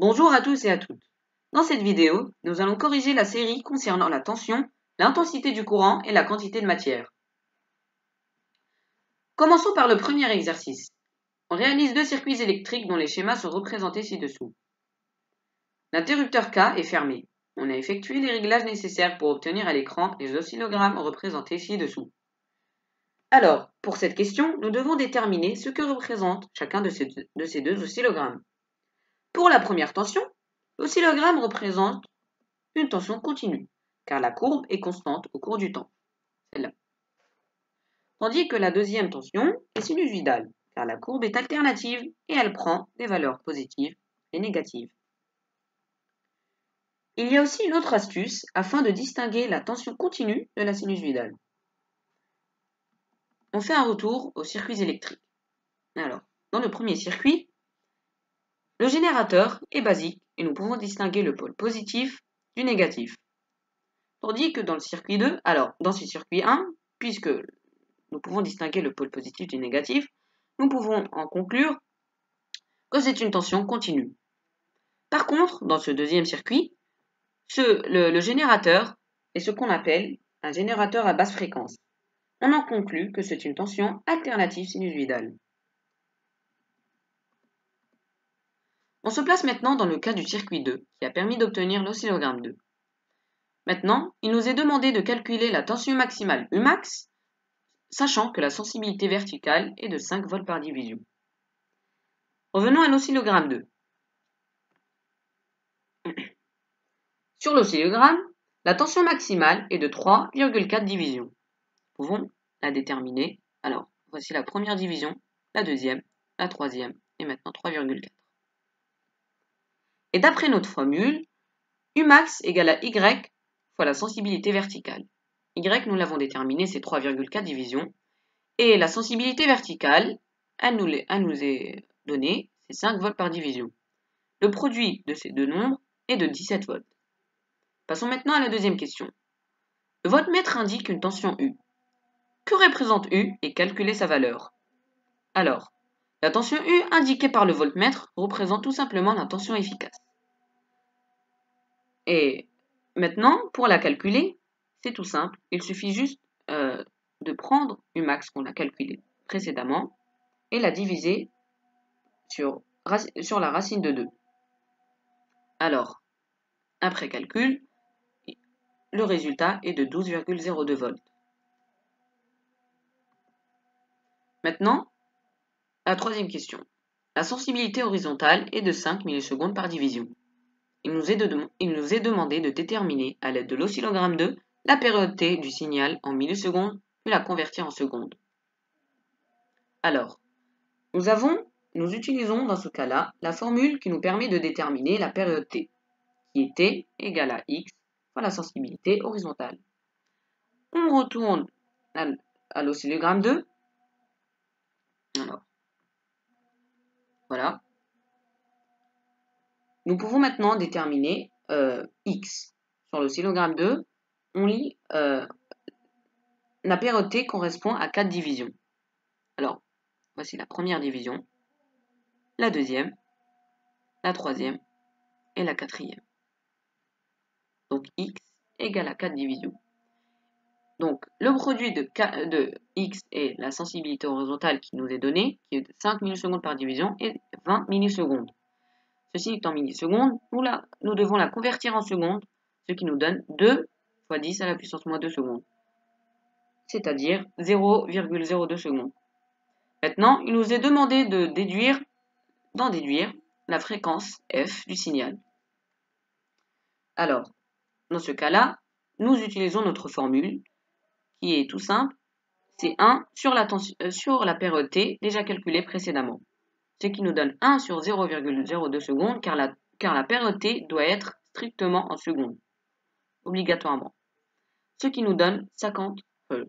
Bonjour à tous et à toutes. Dans cette vidéo, nous allons corriger la série concernant la tension, l'intensité du courant et la quantité de matière. Commençons par le premier exercice. On réalise deux circuits électriques dont les schémas sont représentés ci-dessous. L'interrupteur K est fermé. On a effectué les réglages nécessaires pour obtenir à l'écran les oscillogrammes représentés ci-dessous. Alors, pour cette question, nous devons déterminer ce que représente chacun de ces deux oscillogrammes. Pour la première tension, l'oscillogramme représente une tension continue, car la courbe est constante au cours du temps, celle-là. Tandis que la deuxième tension est sinusoïdale, car la courbe est alternative et elle prend des valeurs positives et négatives. Il y a aussi une autre astuce afin de distinguer la tension continue de la sinusoïdale. On fait un retour aux circuits électriques. Alors, dans le premier circuit, le générateur est basique et nous pouvons distinguer le pôle positif du négatif. Tandis que dans le circuit 2, dans ce circuit 1, puisque nous pouvons distinguer le pôle positif du négatif, nous pouvons en conclure que c'est une tension continue. Par contre, dans ce deuxième circuit, le générateur est ce qu'on appelle un générateur à basse fréquence. On en conclut que c'est une tension alternative sinusoïdale. On se place maintenant dans le cas du circuit 2, qui a permis d'obtenir l'oscillogramme 2. Maintenant, il nous est demandé de calculer la tension maximale Umax, sachant que la sensibilité verticale est de 5 volts par division. Revenons à l'oscillogramme 2. Sur l'oscillogramme, la tension maximale est de 3,4 divisions. Nous pouvons la déterminer. Alors, voici la première division, la deuxième, la troisième et maintenant 3,4. Et d'après notre formule, Umax égale à Y fois la sensibilité verticale. Y, nous l'avons déterminé, c'est 3,4 divisions. Et la sensibilité verticale, elle nous est donnée, c'est 5 volts par division. Le produit de ces deux nombres est de 17 volts. Passons maintenant à la deuxième question. Le voltmètre indique une tension U. Que représente U et calculer sa valeur? Alors, la tension U indiquée par le voltmètre représente tout simplement la tension efficace. Et maintenant, pour la calculer, c'est tout simple. Il suffit juste de prendre Umax qu'on a calculé précédemment et la diviser sur la racine de 2. Alors, après calcul, le résultat est de 12,02 volts. Maintenant, la troisième question. La sensibilité horizontale est de 5 millisecondes par division. Il nous est demandé de déterminer, à l'aide de l'oscillogramme 2, la période T du signal en millisecondes, puis la convertir en secondes. Alors, nous utilisons dans ce cas-là la formule qui nous permet de déterminer la période T, qui est T égale à X fois la sensibilité horizontale. On retourne à l'oscillogramme 2. Alors, voilà. Nous pouvons maintenant déterminer X. Sur l'oscillogramme 2, on lit la période T correspond à 4 divisions. Alors, voici la première division, la deuxième, la troisième et la quatrième. Donc X égale à 4 divisions. Donc le produit de X et la sensibilité horizontale qui nous est donnée, qui est de 5 millisecondes par division, est 20 millisecondes. Ceci est en millisecondes, nous devons la convertir en secondes, ce qui nous donne 2 fois 10 à la puissance moins 2 secondes, c'est-à-dire 0,02 secondes. Maintenant, il nous est demandé d'en déduire la fréquence f du signal. Alors, dans ce cas-là, nous utilisons notre formule qui est tout simple, c'est 1 sur la période t déjà calculée précédemment, ce qui nous donne 1 sur 0,02 secondes car la période t doit être strictement en secondes, obligatoirement, ce qui nous donne 50 Hz.